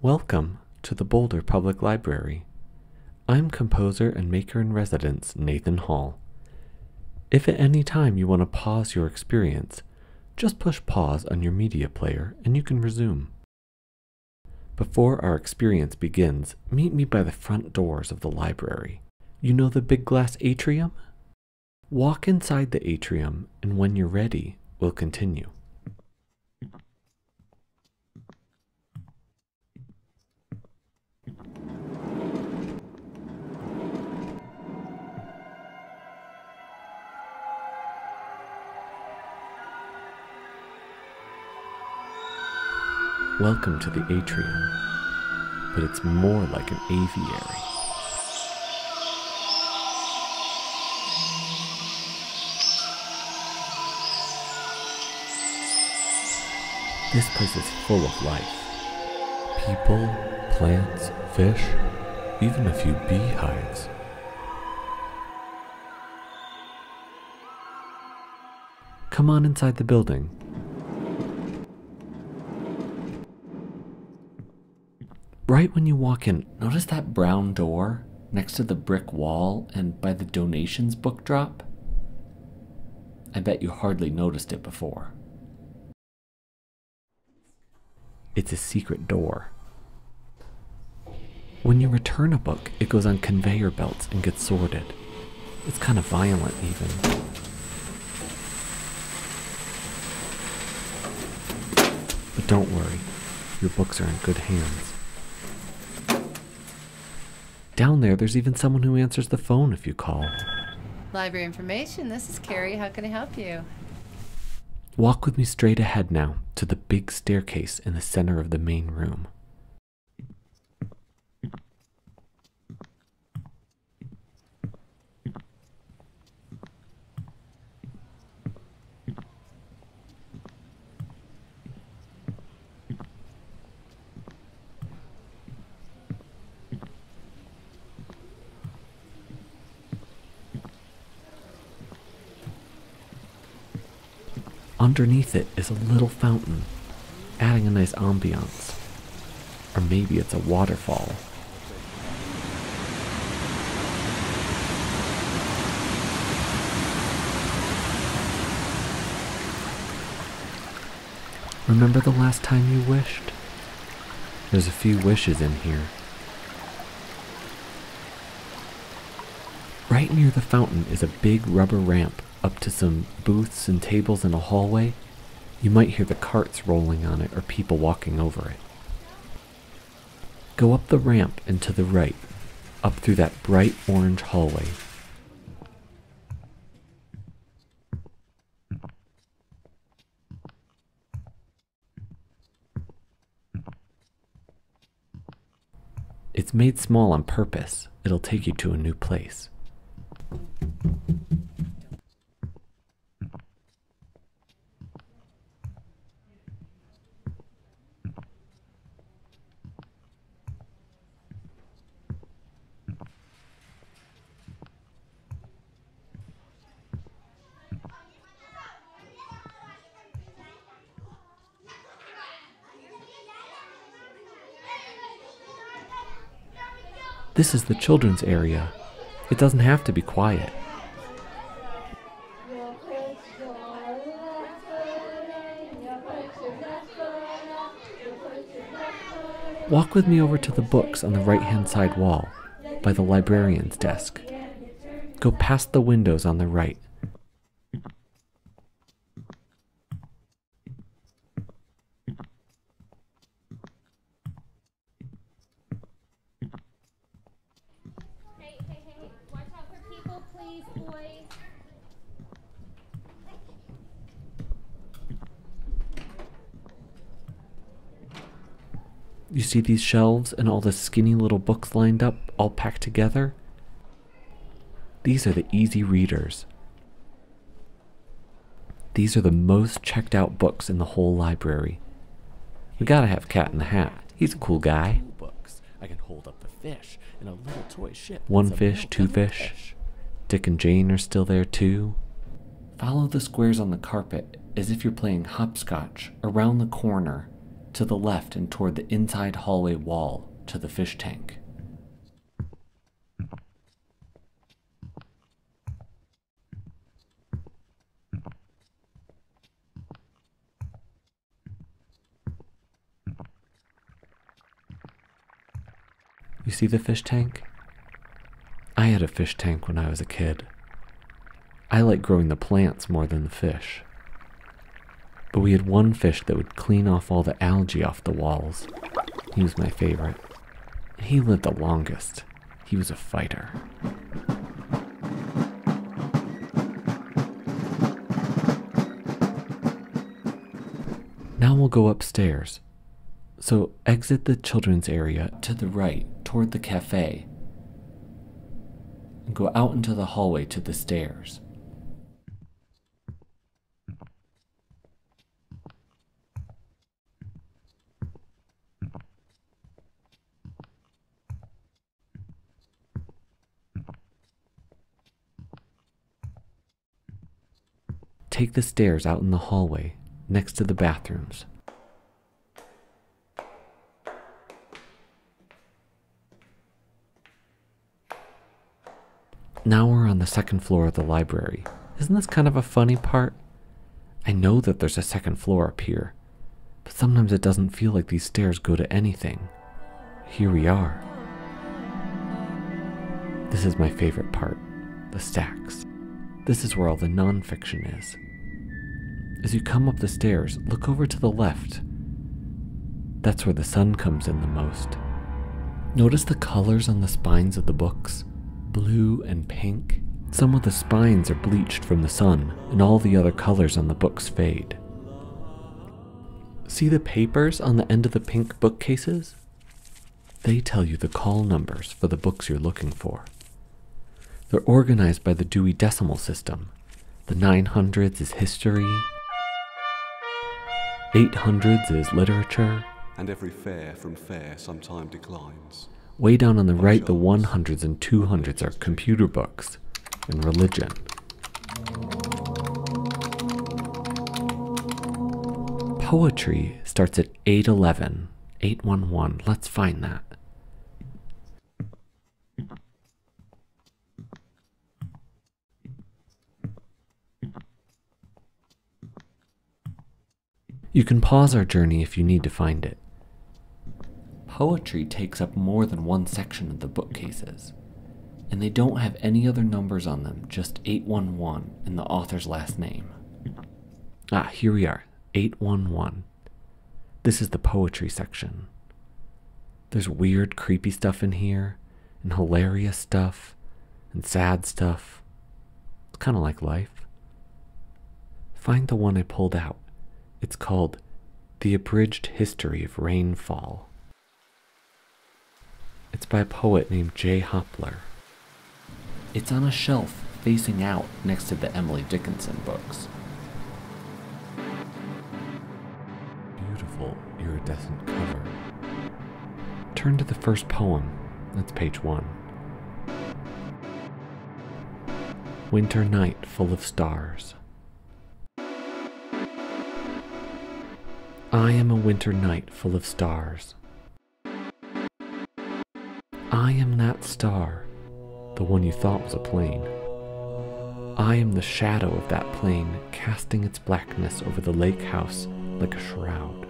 Welcome to the Boulder Public Library. I'm composer and maker-in-residence Nathan Hall. If at any time you want to pause your experience, just push pause on your media player and you can resume. Before our experience begins, meet me by the front doors of the library. You know the big glass atrium? Walk inside the atrium, and when you're ready, we'll continue. Welcome to the atrium, but it's more like an aviary. This place is full of life. People, plants, fish, even a few beehives. Come on inside the building. Right when you walk in, notice that brown door next to the brick wall and by the donations book drop? I bet you hardly noticed it before. It's a secret door. When you return a book, it goes on conveyor belts and gets sorted. It's kind of violent even. But don't worry, your books are in good hands. Down there's even someone who answers the phone if you call. Library information, this is Carrie. How can I help you? Walk with me straight ahead now to the big staircase in the center of the main room. Underneath it is a little fountain, adding a nice ambiance. Or maybe it's a waterfall. Remember the last time you wished? There's a few wishes in here. Right near the fountain is a big rubber ramp up to some booths and tables in a hallway. You might hear the carts rolling on it or people walking over it. Go up the ramp and to the right, up through that bright orange hallway. It's made small on purpose. It'll take you to a new place. This is the children's area. It doesn't have to be quiet. Walk with me over to the books on the right-hand side wall, by the librarian's desk. Go past the windows on the right. Hey, watch out for people, please, boys. You see these shelves and all the skinny little books lined up, all packed together? These are the easy readers. These are the most checked out books in the whole library. We gotta have Cat in the Hat. He's a cool guy. I can hold up the fish in a little toy ship. One fish, two fish. Dick and Jane are still there too. Follow the squares on the carpet as if you're playing hopscotch around the corner to the left and toward the inside hallway wall to the fish tank. You see the fish tank? I had a fish tank when I was a kid. I like growing the plants more than the fish. But we had one fish that would clean off all the algae off the walls. He was my favorite. And he lived the longest. He was a fighter. Now we'll go upstairs. So exit the children's area to the right toward the cafe and go out into the hallway to the stairs. Take the stairs out in the hallway next to the bathrooms. Now we're on the second floor of the library. Isn't this kind of a funny part? I know that there's a second floor up here, but sometimes it doesn't feel like these stairs go to anything. Here we are. This is my favorite part, the stacks. This is where all the nonfiction is. As you come up the stairs, look over to the left. That's where the sun comes in the most. Notice the colors on the spines of the books? Blue and pink. Some of the spines are bleached from the sun, and all the other colors on the books fade. See the papers on the end of the pink bookcases? They tell you the call numbers for the books you're looking for. They're organized by the Dewey Decimal System. The 900s is history, 800s is literature, and every fair from fair sometime declines. Way down on the right, the 100s and 200s are computer books and religion. Poetry starts at 811, 811. Let's find that. You can pause our journey if you need to find it. Poetry takes up more than one section of the bookcases, and they don't have any other numbers on them, just 811 and the author's last name. Ah, here we are, 811. This is the poetry section. There's weird, creepy stuff in here, and hilarious stuff, and sad stuff. It's kind of like life. Find the one I pulled out. It's called The Abridged History of Rainfall. It's by a poet named J. Hopler. It's on a shelf facing out next to the Emily Dickinson books. Beautiful, iridescent cover. Turn to the first poem. That's page 1. Winter night full of stars. I am a winter night full of stars. I am that star, the one you thought was a plane. I am the shadow of that plane, casting its blackness over the lake house like a shroud.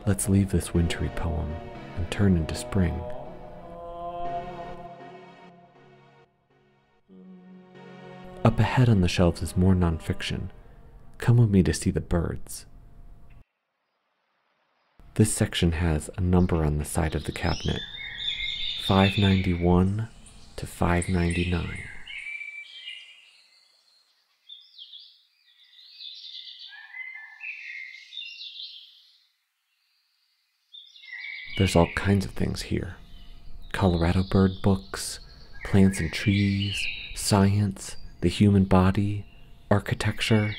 Let's leave this wintry poem and turn into spring. Up ahead on the shelves is more nonfiction. Come with me to see the birds. This section has a number on the side of the cabinet, 591 to 599. There's all kinds of things here. Colorado bird books, plants and trees, science, the human body, architecture.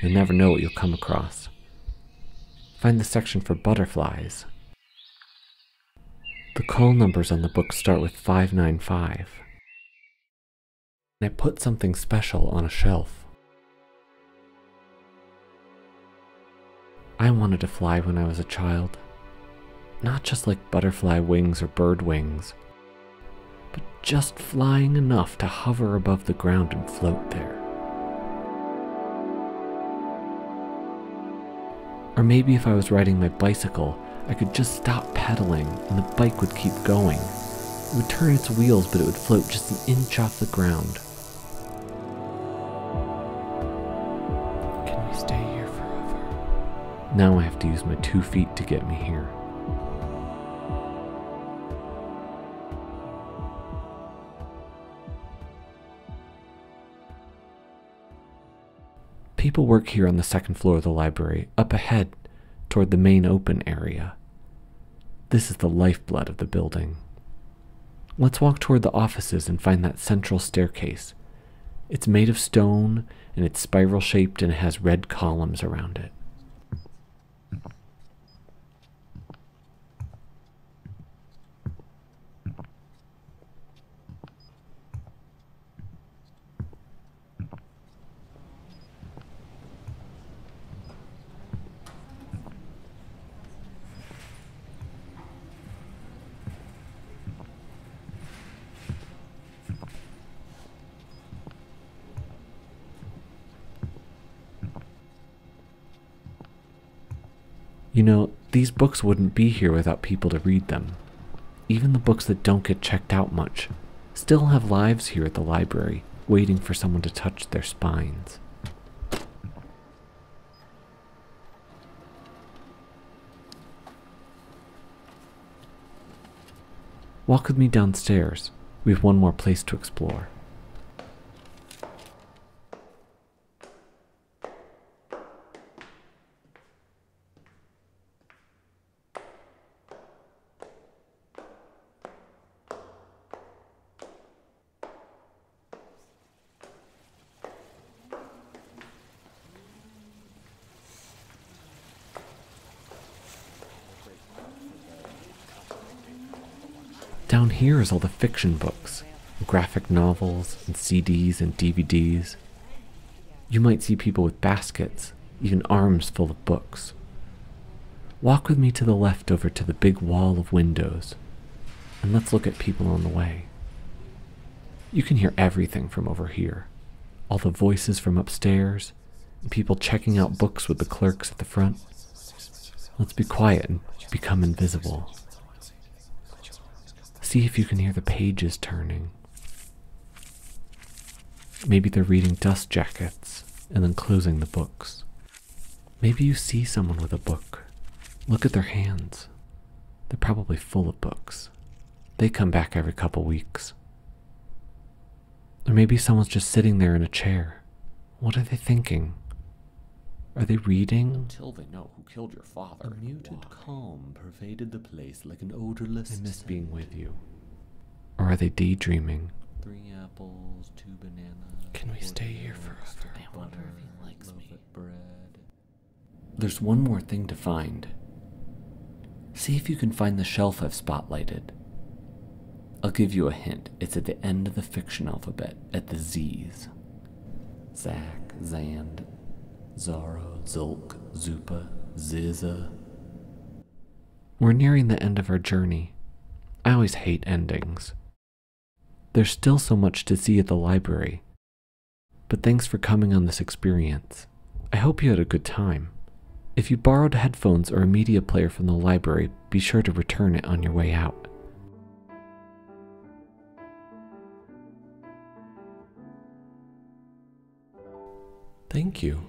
You'll never know what you'll come across. Find the section for butterflies. The call numbers on the book start with 595. I put something special on a shelf. I wanted to fly when I was a child. Not just like butterfly wings or bird wings, but just flying enough to hover above the ground and float there. Or maybe if I was riding my bicycle, I could just stop pedaling and the bike would keep going. It would turn its wheels, but it would float just an inch off the ground. Can we stay here forever? Now I have to use my 2 feet to get me here. People work here on the second floor of the library, up ahead, toward the main open area. This is the lifeblood of the building. Let's walk toward the offices and find that central staircase. It's made of stone, and it's spiral-shaped and it has red columns around it. You know, these books wouldn't be here without people to read them. Even the books that don't get checked out much still have lives here at the library, waiting for someone to touch their spines. Walk with me downstairs. We have one more place to explore. Down here is all the fiction books, graphic novels, and CDs and DVDs. You might see people with baskets, even arms full of books. Walk with me to the left over to the big wall of windows, and let's look at people on the way. You can hear everything from over here. All the voices from upstairs, and people checking out books with the clerks at the front. Let's be quiet and become invisible. See if you can hear the pages turning. Maybe they're reading dust jackets and then closing the books. Maybe you see someone with a book. Look at their hands. They're probably full of books. They come back every couple weeks. Or maybe someone's just sitting there in a chair. What are they thinking? Are they reading? Until they know who killed your father. A muted calm pervaded the place like an odorless I miss being with scent. you. Or are they daydreaming? 3 apples, 2 bananas. Can we 4 stay here eggs, forever? I wonder if he likes loaf me. of bread. There's one more thing to find. See if you can find the shelf I've spotlighted. I'll give you a hint. It's at the end of the fiction alphabet, at the Z's. Zach, Zand, Zaro, Zulk, Zupa, Ziza. We're nearing the end of our journey. I always hate endings. There's still so much to see at the library. But thanks for coming on this experience. I hope you had a good time. If you borrowed headphones or a media player from the library, be sure to return it on your way out. Thank you.